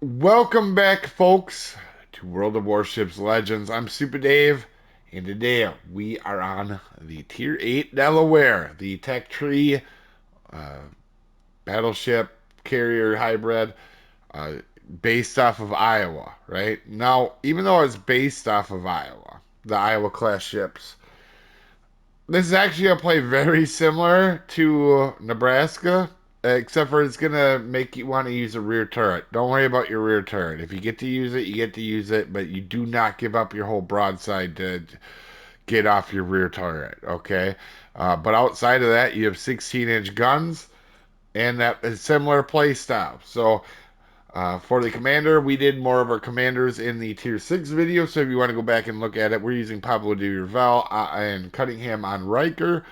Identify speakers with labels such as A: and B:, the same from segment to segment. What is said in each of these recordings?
A: Welcome back, folks, to World of Warships Legends. I'm Soopa-Dave, and today we are on the Tier 8 Delaware, the Tech Tree uh, battleship carrier hybrid uh, based off of Iowa, right? Now, even though it's based off of Iowa, the Iowa class ships, this is actually going to play very similar to Nebraska, except for it's going to make you want to use a rear turret. Don't worry about your rear turret. If you get to use it, you get to use it, but you do not give up your whole broadside to get off your rear turret, okay? But outside of that, you have 16-inch guns and that is similar play style. So for the commander, we did more of our commanders in the tier 6 video, so if you want to go back and look at it, we're using Pablo de Urvel and Cunningham on Riker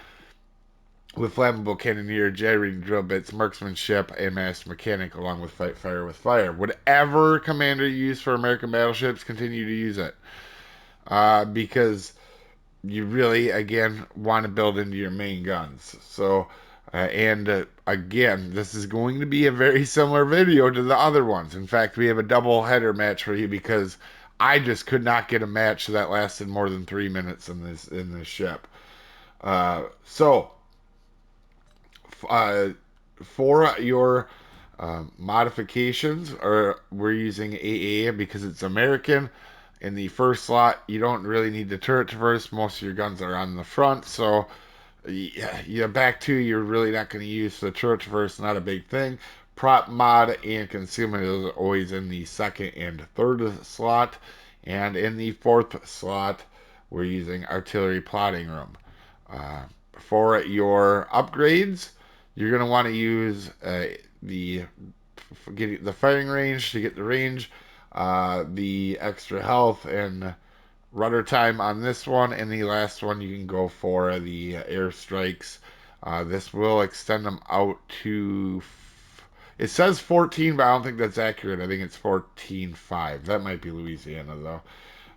A: with flammable cannoneer, gyrating drill bits, marksmanship, and master mechanic, along with fight fire with fire. Whatever commander you use for American battleships, continue to use it. Because you really, again, want to build into your main guns. Again, this is going to be a very similar video to the other ones. In fact, we have a double header match for you because I just could not get a match that lasted more than 3 minutes in this ship. So uh, for your modifications, or we're using AA because it's American. In the first slot, you don't really need the turret traverse. Most of your guns are on the front, so yeah, back two, you're really not going to use the turret traverse. Not a big thing. Prop mod and concealment is always in the second and third slot, and in the fourth slot, we're using artillery plotting room. Uh, for your upgrades, you're going to want to use the get the firing range to get the range, the extra health and rudder time on this one, and the last one you can go for the airstrikes. This will extend them out to. It says 14, but I don't think that's accurate. I think it's 14.5. That might be Louisiana, though.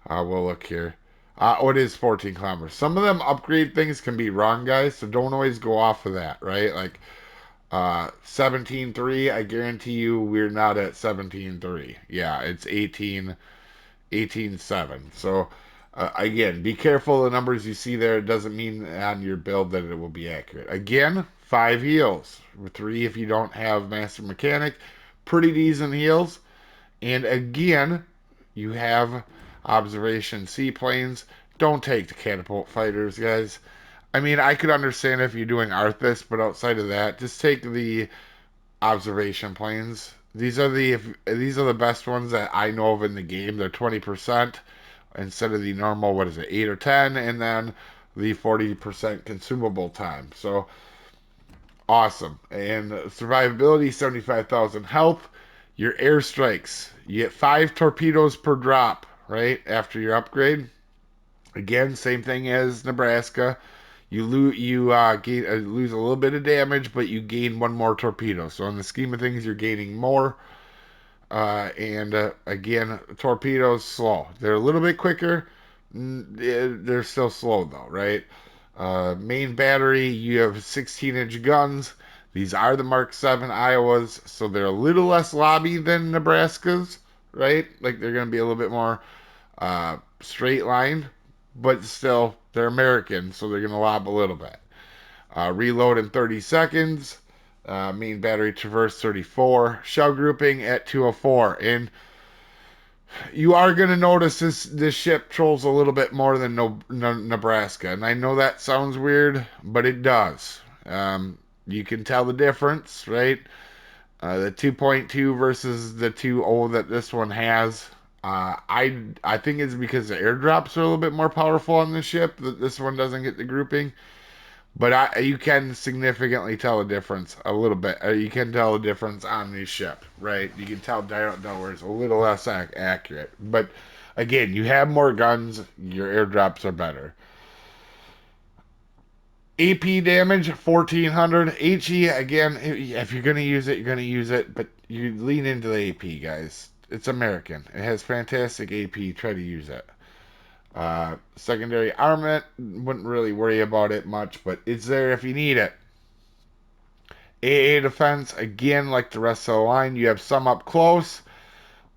A: We'll look here. Oh, it is 14 kilometers. Some of them upgrade things can be wrong, guys, so don't always go off of that, right? Like 17.3, I guarantee you we're not at 17.3. Yeah, it's 18.7. So, again, be careful the numbers you see there. It doesn't mean on your build that it will be accurate. Again, 5 heals. 3 if you don't have Master Mechanic. Pretty decent heals. And again, you have observation seaplanes. Don't take the catapult fighters, guys. I mean, I could understand if you're doing Arthas, but outside of that, just take the observation planes. These are the best ones that I know of in the game. They're 20% instead of the normal, what is it, 8 or 10, and then the 40% consumable time. So awesome. And survivability, 75,000 health. Your airstrikes, you get 5 torpedoes per drop, right? After your upgrade. Again, same thing as Nebraska. You lose a little bit of damage, but you gain one more torpedo. So in the scheme of things, you're gaining more. And again, torpedoes slow. They're a little bit quicker. They're still slow though, right? Main battery, you have 16-inch guns. These are the Mark 7 Iowas, so they're a little less lobby than Nebraska's, right? Like they're going to be a little bit more straight line, but still they're American, so they're going to lob a little bit. Reload in 30 seconds. Main battery traverse 34. Shell grouping at 204. And you are going to notice this ship trolls a little bit more than Nebraska. And I know that sounds weird, but it does. You can tell the difference, right? The 2.2 versus the 2.0 that this one has. I think it's because the airdrops are a little bit more powerful on the ship that this one doesn't get the grouping. But you can significantly tell a difference a little bit. You can tell a difference on the ship, right? You can tell Delaware is a little less accurate. But again, you have more guns, your airdrops are better. AP damage 1400. HE again, if you're gonna use it, you're gonna use it, but you lean into the AP, guys. It's American. It has fantastic AP. Try to use it. Secondary armament, wouldn't really worry about it much, but it's there if you need it. AA defense, again, like the rest of the line, you have some up close,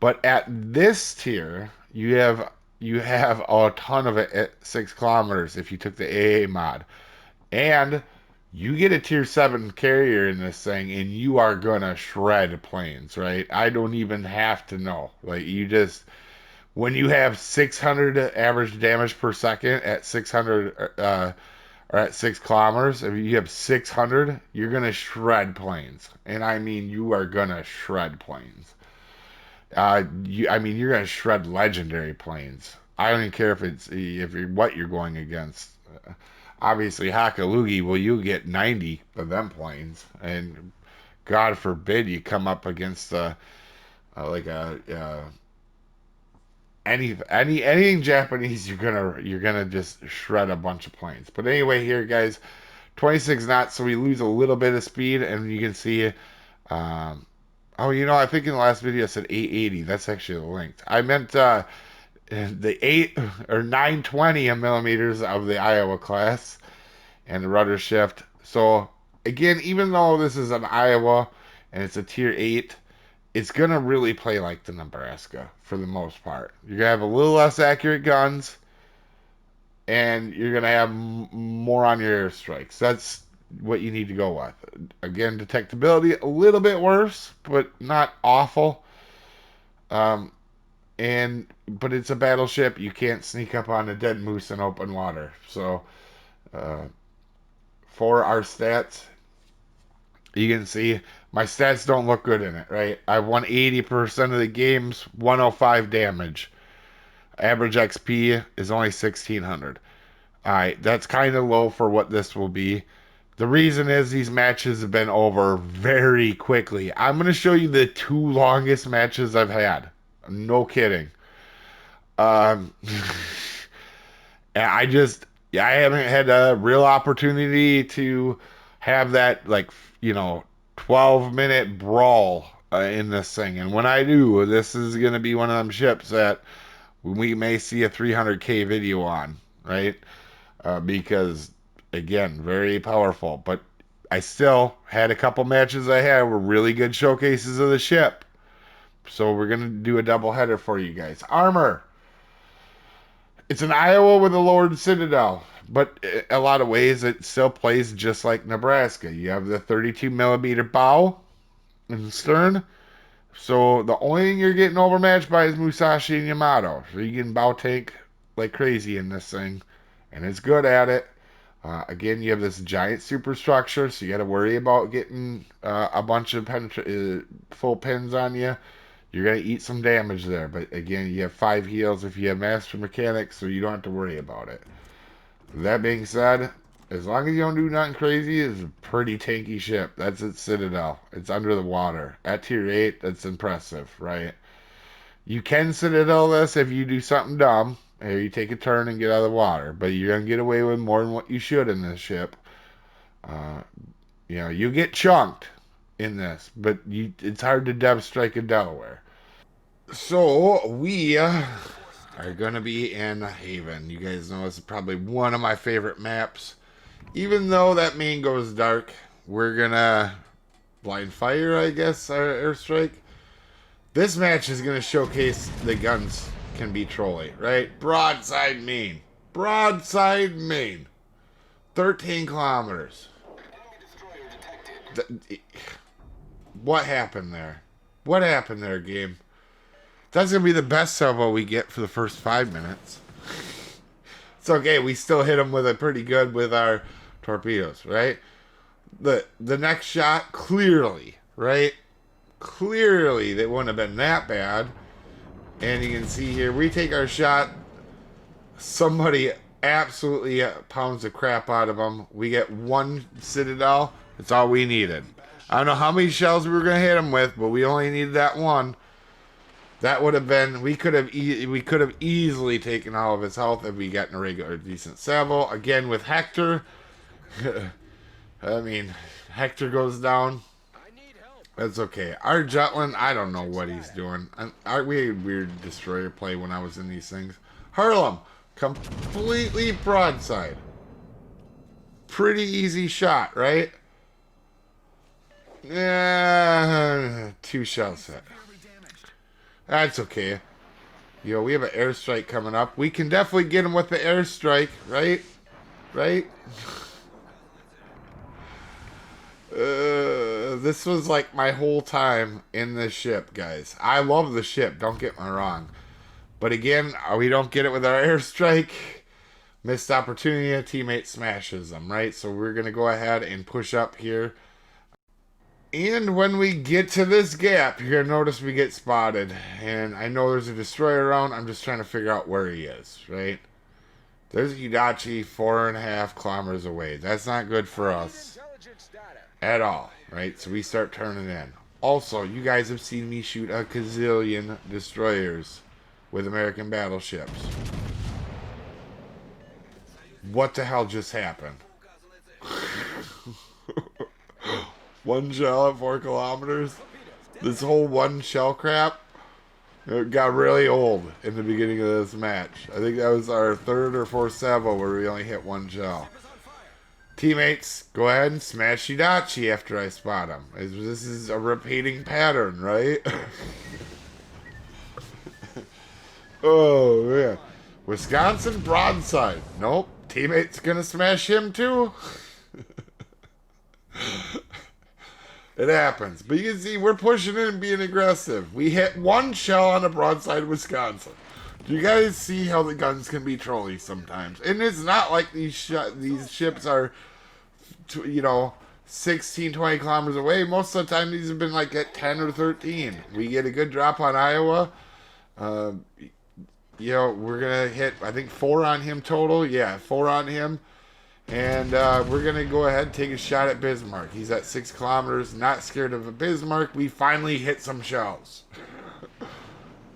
A: But at this tier, you have a ton of it at 6 kilometers if you took the AA mod. And you get a tier 7 carrier in this thing, and you are gonna shred planes, right? I don't even have to know. Like, you just, when you have 600 average damage per second at 600, or at 6 kilometers, if you have 600, you're gonna shred planes. And I mean, you are gonna shred planes. I mean, you're gonna shred legendary planes. I don't even care if you're what you're going against. Obviously, Hakalugi, well, you get 90 of them planes, and God forbid you come up against like a anything Japanese, you're gonna just shred a bunch of planes. But anyway, here guys, 26 knots, so we lose a little bit of speed, and you can see. Um, oh, I think in the last video I said 880. That's actually the length. I meant the 8 or 920 millimeters of the Iowa class and the rudder shift. So again, even though this is an Iowa and it's a tier 8, it's gonna really play like the Nebraska for the most part. You're gonna have a little less accurate guns, and you're gonna have more on your airstrikes. That's what you need to go with. Again, detectability a little bit worse, but not awful. Um, and but it's a battleship. You can't sneak up on a dead moose in open water. So uh, for our stats, you can see my stats don't look good in it, right? I won 80% of the games, 105 damage. Average XP is only 1600. All right, that's kind of low for what this will be. The reason is these matches have been over very quickly. I'm going to show you the 2 longest matches I've had. No kidding. Um, I haven't had a real opportunity to have that, like, 12-minute brawl in this thing. And when I do, this is going to be one of them ships that we may see a 300K video on, right? Because again, very powerful. But I still had a couple matches I had were really good showcases of the ship. So we're gonna do a double header for you guys. Armor. It's an Iowa with a lowered citadel, but in a lot of ways it still plays just like Nebraska. You have the 32 millimeter bow and stern. So the only thing you're getting overmatched by is Musashi and Yamato. So you can bow tank like crazy in this thing, and it's good at it. Again, you have this giant superstructure, so you got to worry about getting a bunch of full pins on you. You're gonna eat some damage there, but again, you have 5 heals if you have master mechanics, so you don't have to worry about it. That being said, as long as you don't do nothing crazy, it's a pretty tanky ship. That's its citadel. It's under the water. At tier 8, that's impressive, right? You can citadel this if you do something dumb. Or you take a turn and get out of the water. But you're going to get away with more than what you should in this ship. Uh, you get chunked in this, but it's hard to dev strike in Delaware. So, we are going to be in Haven. You guys know it's probably one of my favorite maps. Even though that main goes dark, we're going to blind fire, I guess, our airstrike. This match is going to showcase the guns can be trolly, right? Broadside main. Broadside main. 13 kilometers. What happened there? What happened there, game? That's going to be the best salvo we get for the first 5 minutes. It's okay. We still hit them with a pretty good with our torpedoes, right? The next shot, clearly, right? Clearly, they wouldn't have been that bad. And you can see here, we take our shot. Somebody absolutely pounds the crap out of them. We get 1 citadel. That's all we needed. I don't know how many shells we were going to hit them with, but we only needed that 1. That would have been, we could have easily taken all of his health if we got in a regular decent salvo. Again, with Hector, I mean, Hector goes down. That's okay. Our Jutland, I don't know what he's doing. We had weird destroyer play when I was in these things. Harlem, completely broadside. Pretty easy shot, right? Yeah, 2 shells hit. That's okay. You know, we have an airstrike coming up. We can definitely get him with the airstrike, right? Right? This was like my whole time in this ship, guys. I love the ship, don't get me wrong. But again, we don't get it with our airstrike. Missed opportunity, a teammate smashes them, right? So we're going to go ahead and push up here. And when we get to this gap, you're going to notice we get spotted. And I know there's a destroyer around. I'm just trying to figure out where he is, right? There's a Hidachi 4.5 kilometers away. That's not good for us at all, right? So we start turning in. Also, you guys have seen me shoot a gazillion destroyers with American battleships. What the hell just happened? One shell at 4 kilometers? This whole one shell crap, it got really old in the beginning of this match. I think that was our third or fourth salvo where we only hit one shell. Teammates, go ahead and smash Hidachi after I spot him. This is a repeating pattern, right? Oh, man. Wisconsin broadside. Nope. Teammate's gonna smash him too. It happens. But you can see we're pushing in and being aggressive. We hit one shell on a broadside Wisconsin. Do you guys see how the guns can be trolly sometimes? And it's not like these ships are, 16, 20 kilometers away. Most of the time these have been like at 10 or 13. We get a good drop on Iowa. We're going to hit, I think, 4 on him total. Yeah, 4 on him. And we're going to go ahead and take a shot at Bismarck. He's at 6 kilometers, not scared of a Bismarck. We finally hit some shells.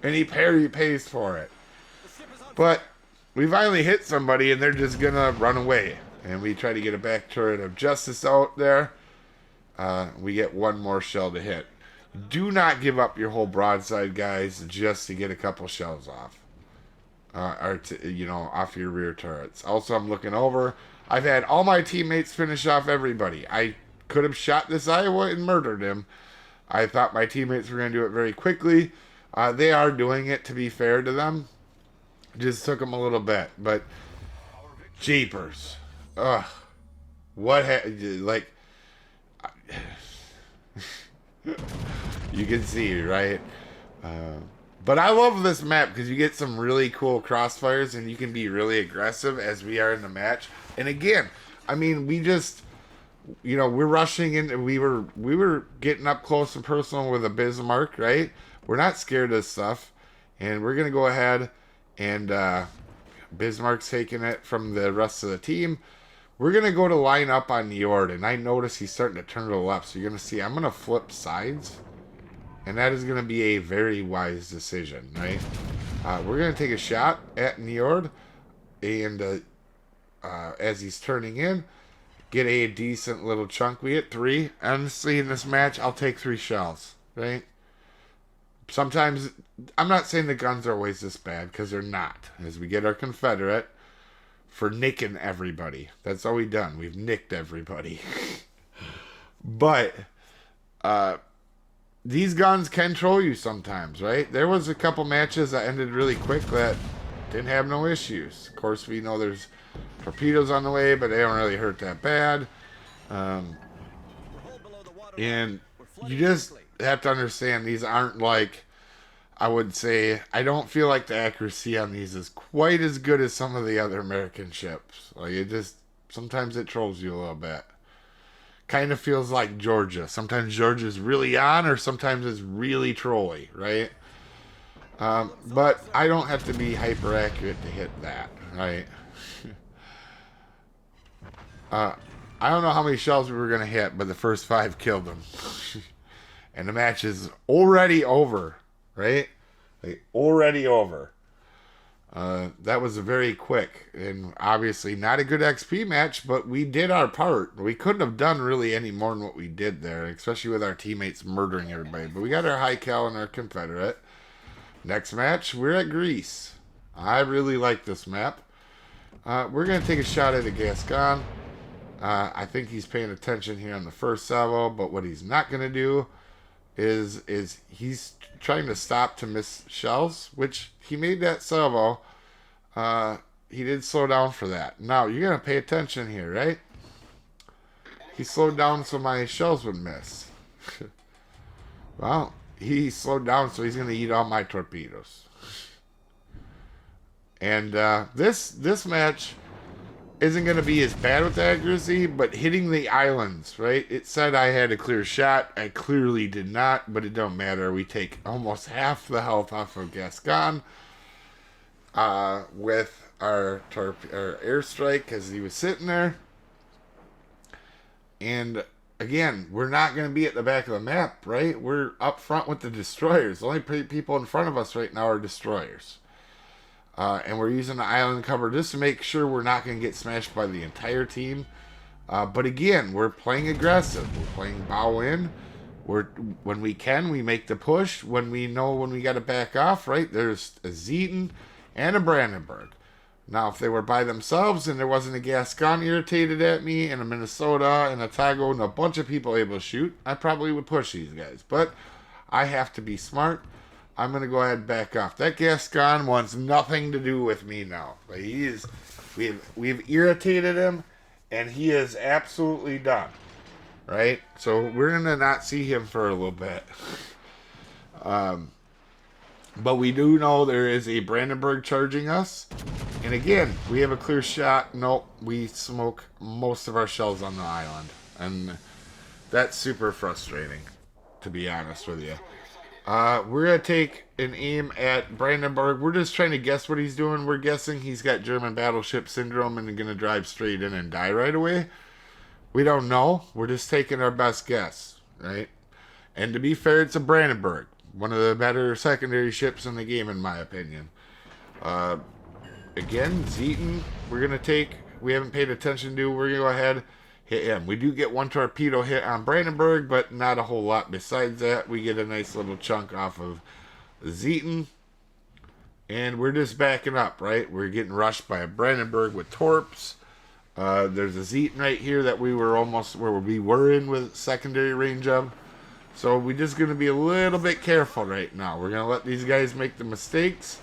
A: And he pays for it. But we finally hit somebody, and they're just going to run away. And we try to get a back turret of justice out there. We get one more shell to hit. Do not give up your whole broadside, guys, just to get a couple shells off. Off your rear turrets. Also, I'm looking over. I've had all my teammates finish off everybody. I could have shot this Iowa and murdered him. I thought my teammates were going to do it very quickly. They are doing it, to be fair to them. Just took them a little bit. But, jeepers. Ugh. You can see, right? But I love this map because you get some really cool crossfires and you can be really aggressive as we are in the match. And again, I mean, we just, we're rushing in. We were getting up close and personal with a Bismarck, right? We're not scared of stuff. And we're going to go ahead and Bismarck's taking it from the rest of the team. We're going to go to line up on Njord. And I notice he's starting to turn to the left. So you're going to see I'm going to flip sides. And that is going to be a very wise decision, right? We're going to take a shot at Njord. And as he's turning in, get a decent little chunk. We hit 3. Honestly, in this match, I'll take 3 shells, right? Sometimes, I'm not saying the guns are always this bad, because they're not. As we get our Confederate for nicking everybody. That's all we've done. We've nicked everybody. But, these guns can troll you sometimes, right? There was a couple matches that ended really quick that didn't have no issues. Of course, we know there's torpedoes on the way, but they don't really hurt that bad. And you just have to understand these aren't like, I would say, I don't feel like the accuracy on these is quite as good as some of the other American ships. Like, sometimes it trolls you a little bit. Kind of feels like Georgia. Sometimes Georgia's really on, or sometimes it's really trolly, right? But I don't have to be hyper accurate to hit that, right? I don't know how many shells we were going to hit, but the first 5 killed them. And the match is already over, right? Like, already over. That was very quick, and obviously not a good XP match, but we did our part. We couldn't have done really any more than what we did there, especially with our teammates murdering everybody. But we got our high cal and our Confederate. Next match, we're at Greece. I really like this map. We're going to take a shot at a Gascon. I think he's paying attention here on the first salvo, but what he's not going to do is he's trying to stop to miss shells, which he made that salvo. He did slow down for that. Now you're gonna pay attention here, right? He slowed down so my shells would miss. Well, he slowed down so he's gonna eat all my torpedoes. And this match isn't going to be as bad with accuracy, but hitting the islands, right? It said I had a clear shot. I clearly did not, but it don't matter. We take almost half the health off of Gascon with our airstrike because he was sitting there. And again, we're not going to be at the back of the map, right? We're up front with the destroyers. The only people in front of us right now are destroyers. And we're using the island cover just to make sure we're not going to get smashed by the entire team. But again, we're playing aggressive. We're playing bow in. When we can, we make the push. When we know when we got to back off, right? There's a Zeton and a Brandenburg. Now, if they were by themselves and there wasn't a Gascon irritated at me and a Minnesota and a Tago and a bunch of people able to shoot, I probably would push these guys. But I have to be smart. I'm going to go ahead and back off. That Gascon wants nothing to do with me now. We've irritated him, and he is absolutely done. Right? So we're going to not see him for a little bit. But we do know there is a Brandenburg charging us. And again, we have a clear shot. Nope, we smoke most of our shells on the island. And that's super frustrating, to be honest with you. We're going to take an aim at Brandenburg. We're just trying to guess what he's doing. We're guessing he's got German battleship syndrome and going to drive straight in and die right away. We don't know. We're just taking our best guess, right? And to be fair, it's a Brandenburg. One of the better secondary ships in the game, in my opinion. Again, Zeton, we're going to take. We haven't paid attention to. We're going to go ahead, hit him. We do get one torpedo hit on Brandenburg, but not a whole lot besides that. We get a nice little chunk off of Zeton. And we're just backing up, right? We're getting rushed by a Brandenburg with torps. There's a Zeton right here that we were almost where we were in with secondary range of. So we're just going to be a little bit careful right now. We're going to let these guys make the mistakes.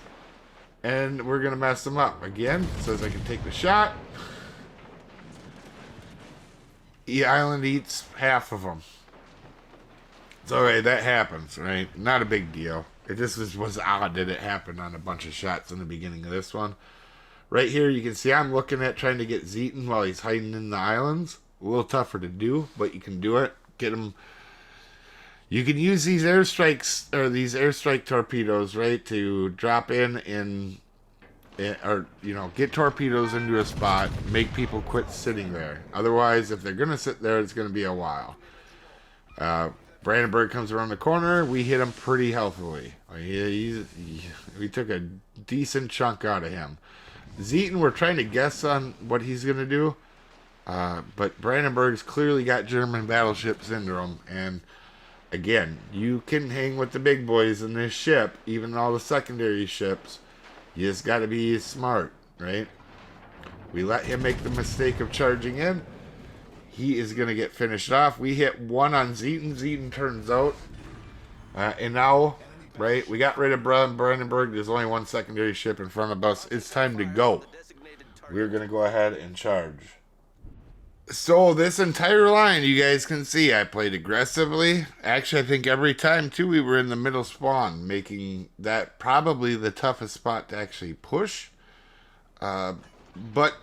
A: And we're going to mess them up. Again, says I can take the shot. The island eats half of them. It's alright, that happens, right? Not a big deal. It just was odd that it happened on a bunch of shots in the beginning of this one. Right here, you can see I'm looking at trying to get Zeton while he's hiding in the islands. A little tougher to do, but you can do it. Get him. You can use these airstrikes, or these airstrike torpedoes, right, to drop in or, you know, get torpedoes into a spot, make people quit sitting there. Otherwise, if they're going to sit there, it's going to be a while. Brandenburg comes around the corner. We hit him pretty healthily. We took a decent chunk out of him. Zeton, we're trying to guess on what he's going to do. But Brandenburg's clearly got German battleship syndrome. And again, you can hang with the big boys in this ship, even all the secondary ships. You just got to be smart, right? We let him make the mistake of charging in. He is going to get finished off. We hit one on Zeton. Zeton turns out. And now, right, we got rid of Brandenburg. There's only one secondary ship in front of us. It's time to go. We're going to go ahead and charge. So this entire line, you guys can see, I played aggressively. Actually, I think every time, too, we were in the middle spawn, making that probably the toughest spot to actually push. But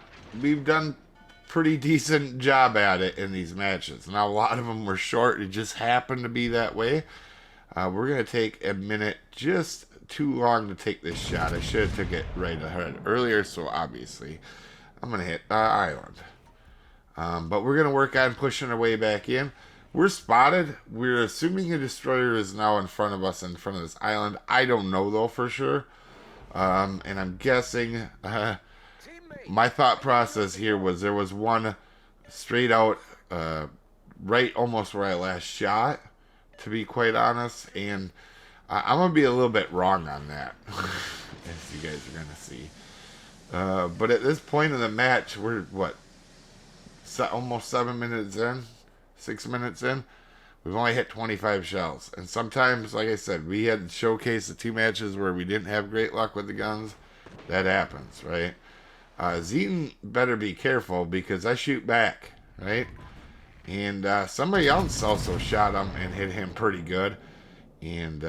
A: we've done pretty decent job at it in these matches. Now, a lot of them were short. It just happened to be that way. We're going to take a minute, just too long to take this shot. I should have took it right ahead earlier, so obviously I'm going to hit island. But we're going to work on pushing our way back in. We're spotted. We're assuming a destroyer is now in front of us, in front of this island. I don't know, though, for sure. And I'm guessing... my thought process here was there was one straight out right almost where I last shot, to be quite honest. And I'm going to be a little bit wrong on that, as you guys are going to see. But at this point in the match, we're, what, almost 7 minutes in, 6 minutes in. We've only hit 25 shells. And sometimes, like I said, we had showcased the 2 matches where we didn't have great luck with the guns. That happens, right? Zeton better be careful because I shoot back, right? And somebody else also shot him and hit him pretty good. And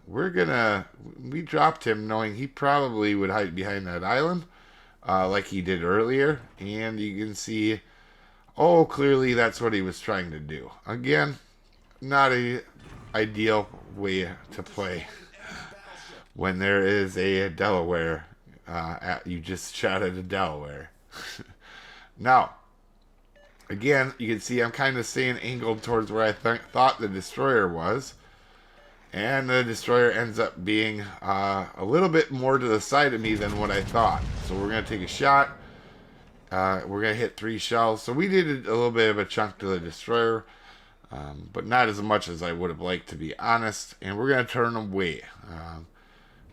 A: we dropped him knowing he probably would hide behind that island like he did earlier. And you can see, oh, clearly that's what he was trying to do. Again, not a ideal way to play when there is a Delaware. You just shot at a Delaware. Now, again, you can see I'm kind of staying angled towards where I thought the destroyer was. And the destroyer ends up being a little bit more to the side of me than what I thought. So we're going to take a shot. We're going to hit 3 shells. So we did a little bit of a chunk to the destroyer. But not as much as I would have liked, to be honest. And we're going to turn away.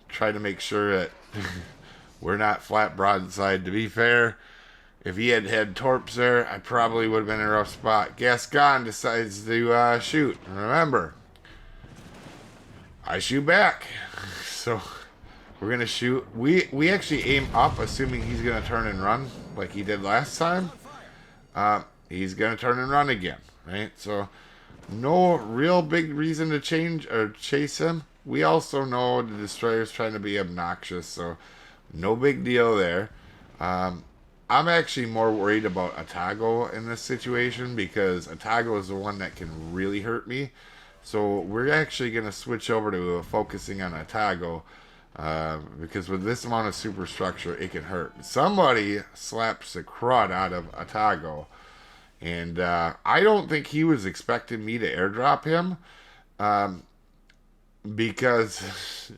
A: Try to make sure that we're not flat broadside. To be fair, if he had had torps there, I probably would have been in a rough spot. Gascon decides to shoot. Remember, I shoot back. So we're going to shoot. We actually aim up, assuming he's going to turn and run like he did last time. He's going to turn and run again, right? So no real big reason to change or chase him. We also know the destroyer's trying to be obnoxious, so no big deal there. I'm actually more worried about Atago in this situation because Atago is the one that can really hurt me. So we're actually going to switch over to focusing on Atago because with this amount of superstructure, it can hurt. Somebody slaps the crud out of Atago. And I don't think he was expecting me to airdrop him because,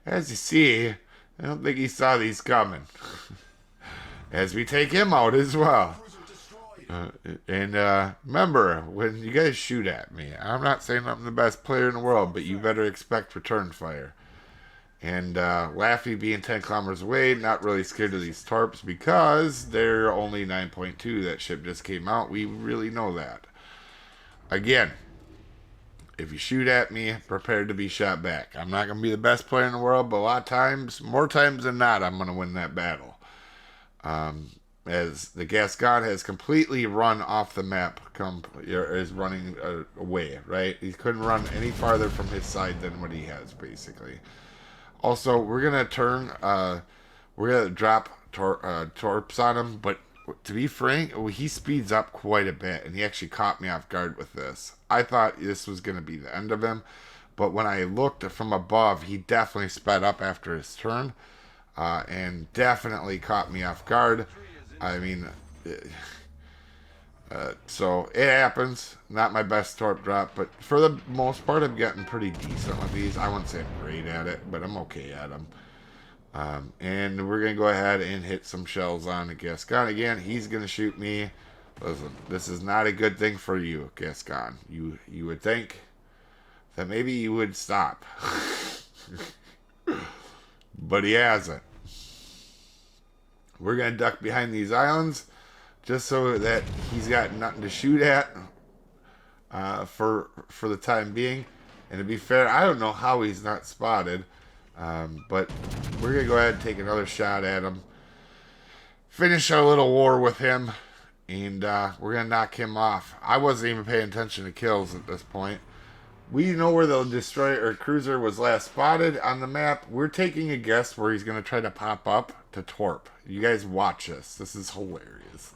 A: as you see, I don't think he saw these coming. As we take him out as well. Remember, when you guys shoot at me, I'm not saying I'm the best player in the world, but you better expect return fire. And Laffy being 10 kilometers away, not really scared of these torps because they're only 9.2. That ship just came out. We really know that. Again, if you shoot at me, prepare to be shot back. I'm not going to be the best player in the world, but a lot of times, more times than not, I'm going to win that battle. As the Gascon has completely run off the map, is running away, right? He couldn't run any farther from his side than what he has, basically. Also, we're going to turn, we're going to drop torps on him, but to be frank, he speeds up quite a bit, and he actually caught me off guard with this. I thought this was going to be the end of him, but when I looked from above, he definitely sped up after his turn, and definitely caught me off guard. I mean, so it happens. Not my best torp drop, but for the most part, I'm getting pretty decent with these. I wouldn't say I'm great at it, but I'm okay at them. And we're going to go ahead and hit some shells on the Gascon again. He's going to shoot me. Listen, this is not a good thing for you, Gascon. You would think that maybe you would stop. But he hasn't. We're going to duck behind these islands just so that he's got nothing to shoot at for the time being. And to be fair, I don't know how he's not spotted. But we're going to go ahead and take another shot at him. Finish our little war with him. And we're going to knock him off. I wasn't even paying attention to kills at this point. We know where the destroyer or cruiser was last spotted on the map. We're taking a guess where he's going to try to pop up to torp. You guys watch this. This is hilarious.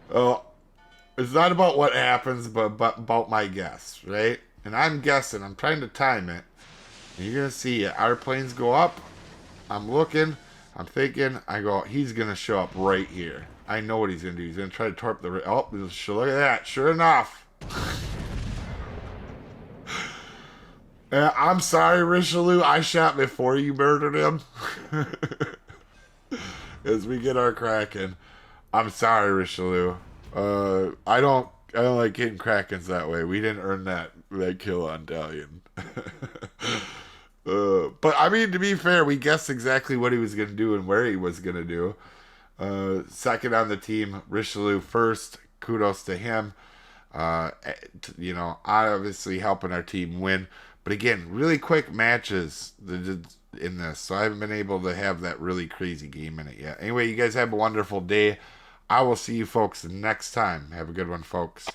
A: It's not about what happens, but about my guess, right? And I'm guessing. I'm trying to time it. And you're going to see our planes go up. I'm looking. I'm thinking. I go, he's going to show up right here. I know what he's going to do. He's going to try to torp the... Oh, look at that. Sure enough. I'm sorry, Richelieu. I shot before you murdered him. As we get our Kraken. I'm sorry, Richelieu. I don't like hitting Krakens that way. We didn't earn that kill on Dalian. But I mean, to be fair, we guessed exactly what he was going to do and where he was going to do. Second on the team, Richelieu first. Kudos to him. You know, obviously helping our team win. But again, really quick matches in this, so I haven't been able to have that really crazy game in it yet. Anyway, you guys have a wonderful day. I will see you folks next time. Have a good one, folks.